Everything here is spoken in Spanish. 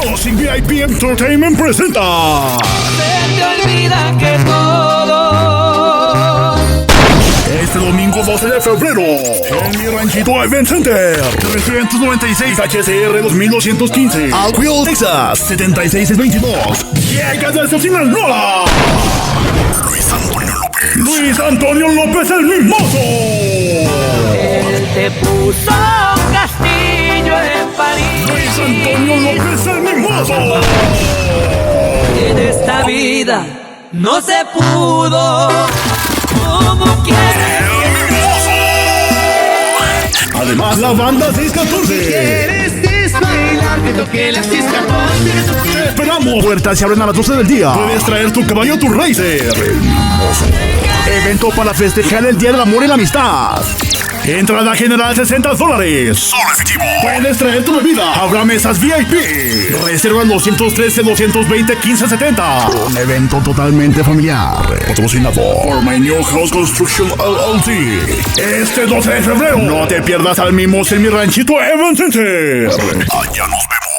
Closing VIP Entertainment presenta. Se te olvida que todo. Este domingo 12 de febrero, en mi ranchito Event Center, 396 HCR 2215, Alquill, Texas, 76622. Llega desde Sinaloa. Luis Antonio López el Mimoso. Él te puso un castillo en París. Luis Antonio López el Mimoso. En esta vida no se pudo. Como quieres. Además, la banda 614. ¿Quieres desbailar? Que toque las 614. Te esperamos. Puertas se abren a las 12 del día. Puedes traer tu caballo, tu racer. Evento para festejar el Día del Amor y la Amistad. Entrada general $60. Solo efectivo. Puedes traer tu bebida. Habrá mesas VIP. Reserva 213-220-1570. Un evento totalmente familiar. Patrocinado por My New House Construction LLC. Este 12 de febrero, no te pierdas al Mimos en mi ranchito Event Center. Allá nos vemos.